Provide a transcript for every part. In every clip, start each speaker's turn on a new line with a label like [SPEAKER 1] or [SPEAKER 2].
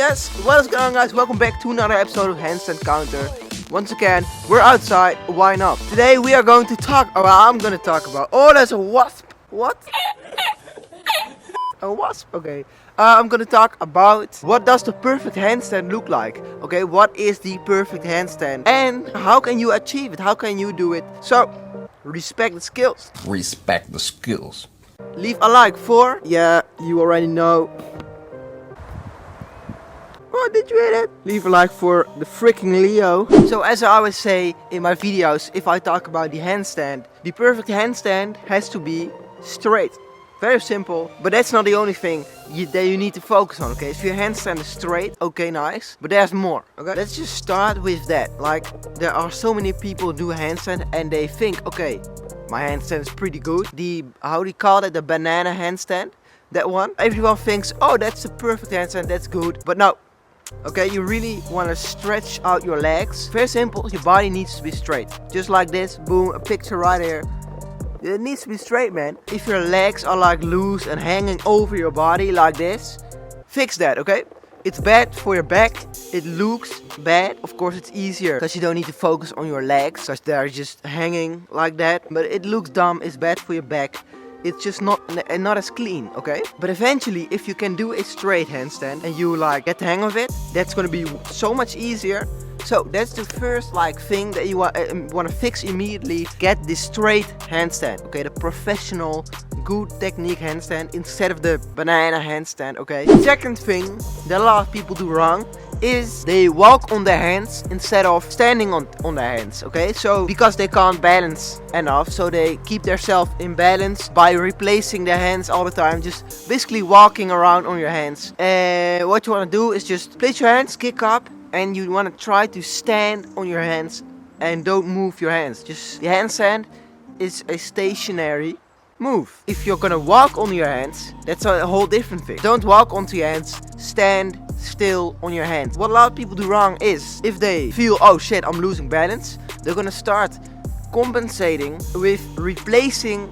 [SPEAKER 1] Yes, what is going on, guys? Welcome back to another episode of Handstand Counter. Once again, we're outside, why not? Today we are going to talk about, I'm going to talk about, oh, there's a wasp. What? A wasp, okay. I'm going to talk about what does the perfect handstand look like? Okay, what is the perfect handstand? And how can you achieve it? How can you do it? So, respect the skills.
[SPEAKER 2] Respect the skills.
[SPEAKER 1] Leave a like for, yeah, you already know. Oh, did you hear that? Leave a like for the freaking Leo. So as I always say in my videos, if I talk about the handstand, the perfect handstand has to be straight. Very simple, but that's not the only thing that you need to focus on, okay? If your handstand is straight, okay, nice, but there's more, okay? Let's just start with that. Like, there are so many people who do a handstand and they think, okay, my handstand is pretty good. How do you call it? The banana handstand? That one? Everyone thinks, oh, that's the perfect handstand, that's good, but no. Okay, you really want to stretch out your legs. Very simple, your body needs to be straight. Just like this, boom, a picture right here. It needs to be straight, man. If your legs are like loose and hanging over your body like this, fix that, okay? It's bad for your back, it looks bad. Of course it's easier because you don't need to focus on your legs, because they're just hanging like that. But it looks dumb, it's bad for your back. It's just not as clean, okay? But eventually, if you can do a straight handstand and you like get the hang of it, that's gonna be so much easier. So that's the first thing that you want to fix immediately. Get the straight handstand, okay? The professional, good technique handstand instead of the banana handstand, okay? Second thing that a lot of people do wrong is they walk on their hands instead of standing on their hands, okay? So because they can't balance enough, so they keep themselves in balance by replacing their hands all the time, just basically walking around on your hands. And what you want to do is just place your hands, kick up, and you want to try to stand on your hands and don't move your hands. Just the handstand is a stationary move. If you're gonna walk on your hands, that's a whole different thing. Don't walk onto your hands, stand still on your hands. What a lot of people do wrong is, if they feel, oh shit, I'm losing balance, they're gonna start compensating with replacing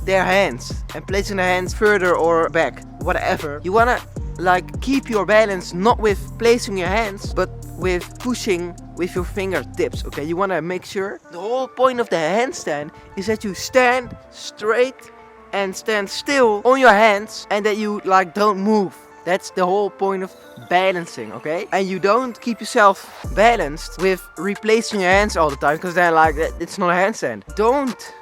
[SPEAKER 1] their hands and placing their hands further or back, whatever. You wanna like keep your balance not with placing your hands, but with pushing with your fingertips, okay? You want to make sure the whole point of the handstand is that you stand straight and stand still on your hands and that you like don't move. That's the whole point of balancing, okay? And you don't keep yourself balanced with replacing your hands all the time, because then like it's not a handstand. Don't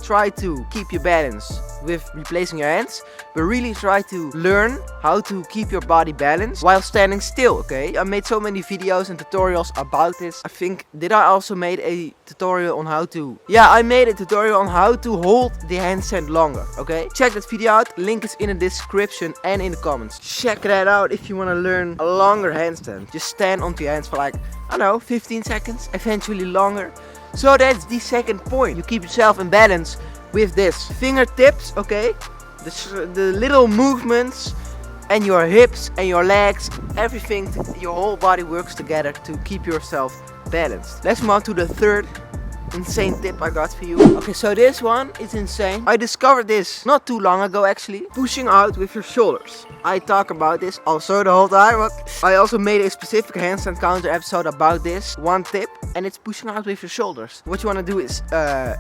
[SPEAKER 1] try to keep your balance with replacing your hands, but really try to learn how to keep your body balanced while standing still, okay? I made so many videos and tutorials about this. I think, did I also made a tutorial on how to... Yeah, I made a tutorial on how to hold the handstand longer, okay? Check that video out, link is in the description and in the comments. Check that out if you want to learn a longer handstand. Just stand onto your hands for like, I don't know, 15 seconds, eventually longer. So that's the second point. You keep yourself in balance with this. Fingertips, okay? The little movements and your hips and your legs, everything, your whole body works together to keep yourself balanced. Let's move on to the third insane tip I got for you. Okay, so this one is insane. I discovered this not too long ago actually. Pushing out with your shoulders. I talk about this also the whole time, but I also made a specific handstand counter episode about this one tip, and it's pushing out with your shoulders. What you want to do is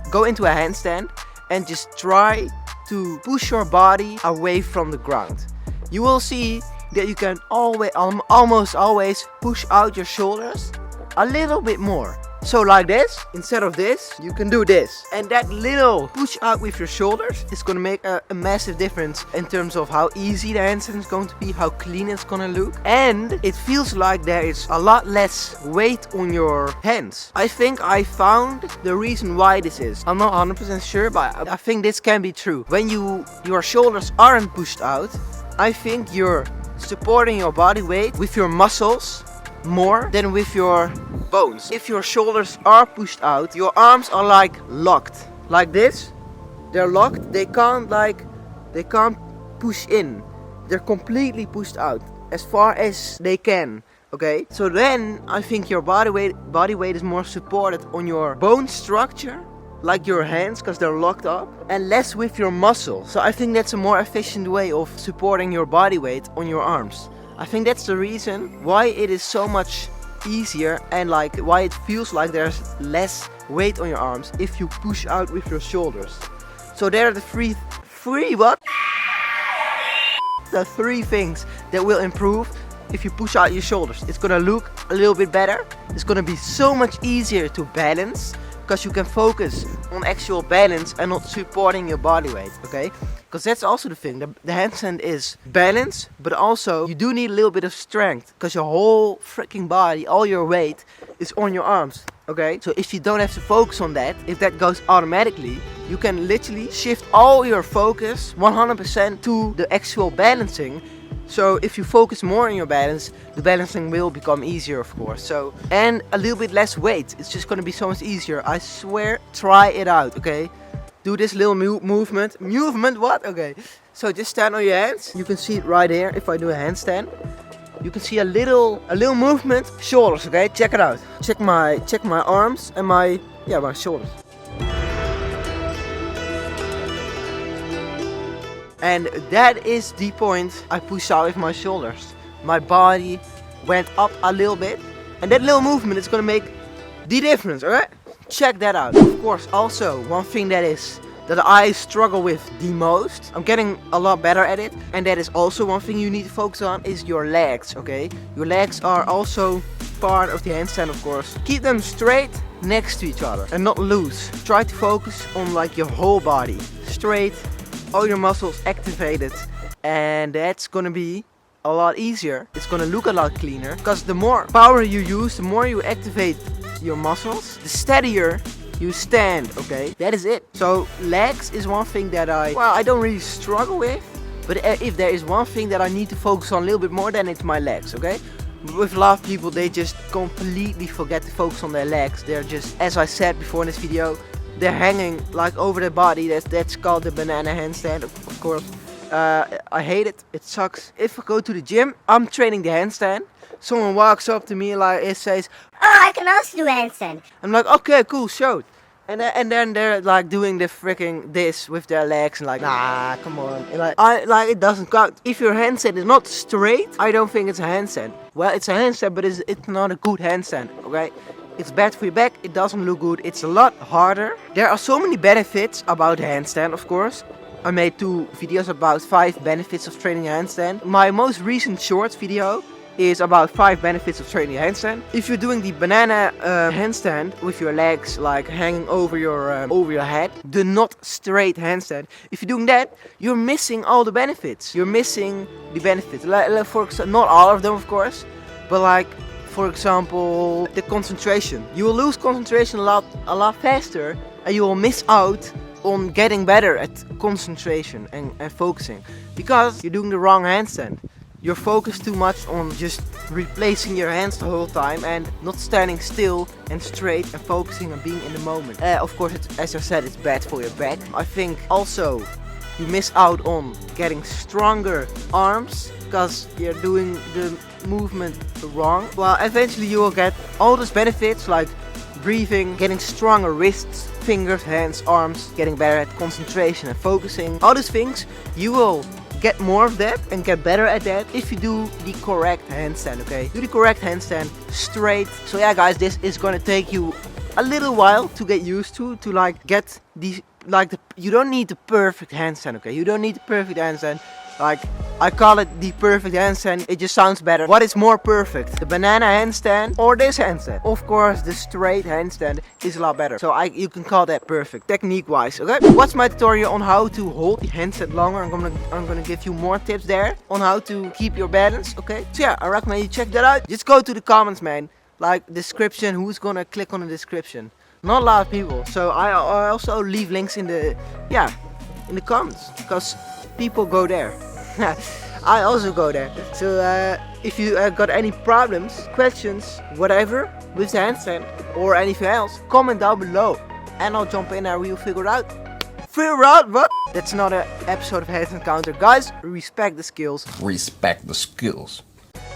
[SPEAKER 1] go into a handstand and just try to push your body away from the ground. You will see that you can almost always push out your shoulders a little bit more. So like this, instead of this, you can do this. And that little push out with your shoulders is going to make a massive difference in terms of how easy the handstand is going to be, how clean it's going to look. And it feels like there is a lot less weight on your hands. I think I found the reason why this is. I'm not 100% sure, but I think this can be true. When your shoulders aren't pushed out, I think you're supporting your body weight with your muscles more than with your bones. If your shoulders are pushed out, your arms are like locked. Like this, they're locked. They can't push in. They're completely pushed out as far as they can. Okay, so then I think your body weight is more supported on your bone structure, like your hands, because they're locked up, and less with your muscle. So I think that's a more efficient way of supporting your body weight on your arms. I think that's the reason why it is so much easier and like why it feels like there's less weight on your arms if you push out with your shoulders. So there are the three what? The three things that will improve if you push out your shoulders. It's gonna look a little bit better. It's gonna be so much easier to balance because you can focus on actual balance and not supporting your body weight, okay? Because that's also the thing. The handstand is balance, but also you do need a little bit of strength because your whole freaking body, all your weight is on your arms, okay? So if you don't have to focus on that, if that goes automatically, you can literally shift all your focus 100% to the actual balancing. So if you focus more on your balance, the balancing will become easier, of course. So, and a little bit less weight. It's just gonna be so much easier. I swear, try it out, okay? Do this little movement. Movement, what? Okay. So just stand on your hands. You can see it right here if I do a handstand. You can see a little movement. Shoulders, okay? Check it out. Check my arms and my shoulders. And that is the point I pushed out with my shoulders. My body went up a little bit. And that little movement is gonna make the difference, alright? Check that out. Of course, also one thing that I struggle with the most. I'm getting a lot better at it. And that is also one thing you need to focus on is your legs, okay? Your legs are also part of the handstand, of course. Keep them straight next to each other and not loose. Try to focus on like your whole body. Straight. All your muscles activated, and that's gonna be a lot easier. It's gonna look a lot cleaner because the more power you use, the more you activate your muscles, the steadier you stand, okay? That is it. So legs is one thing that I don't really struggle with, but if there is one thing that I need to focus on a little bit more, then it's my legs, okay? With a lot of people, they just completely forget to focus on their legs. They're just, as I said before in this video, they're hanging like over their body. That's called the banana handstand, of course. I hate it. It sucks. If I go to the gym, I'm training the handstand. Someone walks up to me like it says,
[SPEAKER 3] "Oh, I can also do handstand."
[SPEAKER 1] I'm like, okay, cool, show it. And then they're like doing the freaking this with their legs and like, nah, come on. And like it doesn't count. If your handstand is not straight, I don't think it's a handstand. Well, it's a handstand, but it's not a good handstand, okay? It's bad for your back, it doesn't look good, it's a lot harder. There are so many benefits about handstand, of course. I made 2 videos about 5 benefits of training handstand. My most recent short video is about 5 benefits of training handstand. If you're doing the banana handstand with your legs like hanging over your head, the not straight handstand, if you're doing that, you're missing all the benefits. You're missing the benefits. For example, not all of them, of course, but like, for example, the concentration. You will lose concentration a lot faster, and you will miss out on getting better at concentration and focusing because you're doing the wrong handstand. You're focused too much on just replacing your hands the whole time and not standing still and straight and focusing on being in the moment. Of course, as I said, it's bad for your back. I think also you miss out on getting stronger arms because you're doing the movement wrong. Well, eventually you will get all those benefits like breathing, getting stronger wrists, fingers, hands, arms, getting better at concentration and focusing. All those things, you will get more of that and get better at that if you do the correct handstand, okay? Do the correct handstand straight. So yeah, guys, this is gonna take you a little while to get used to like get the you don't need the perfect handstand, okay? You don't need the perfect handstand. Like, I call it the perfect handstand, it just sounds better. What is more perfect? The banana handstand or this handstand? Of course, the straight handstand is a lot better. So you can call that perfect, technique-wise, okay? Watch my tutorial on how to hold the handstand longer. I'm gonna give you more tips there on how to keep your balance, okay? So yeah, I recommend you check that out. Just go to the comments, man. Like, description, who's gonna click on the description? Not a lot of people. So I also leave links in the comments because people go there. I also go there. So if you got any problems, questions, whatever with the handstand or anything else, comment down below and I'll jump in and we'll figure it out. Figure out what? That's another episode of Hands Encounter. Guys, respect the skills.
[SPEAKER 2] Respect the skills.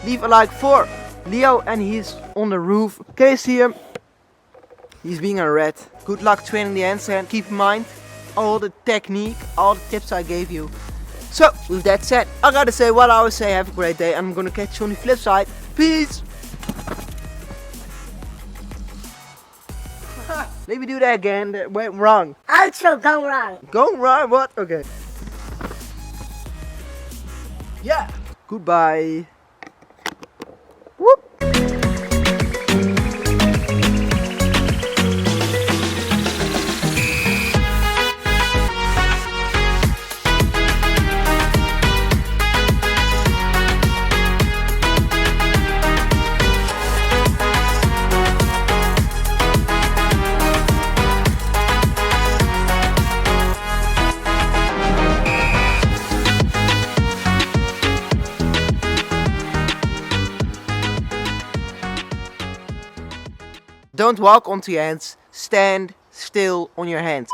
[SPEAKER 1] Leave a like for Leo and he's on the roof. Can you see him? He's being a rat. Good luck training the handstand. Keep in mind all the technique, all the tips I gave you. So, with that said, I gotta say what I always say, have a great day, and I'm gonna catch you on the flip side. Peace! Let me do that again, that went wrong.
[SPEAKER 3] Outro gone wrong.
[SPEAKER 1] Going wrong? What? Okay. Yeah. Goodbye. Whoop. Don't walk onto your hands, stand still on your hands.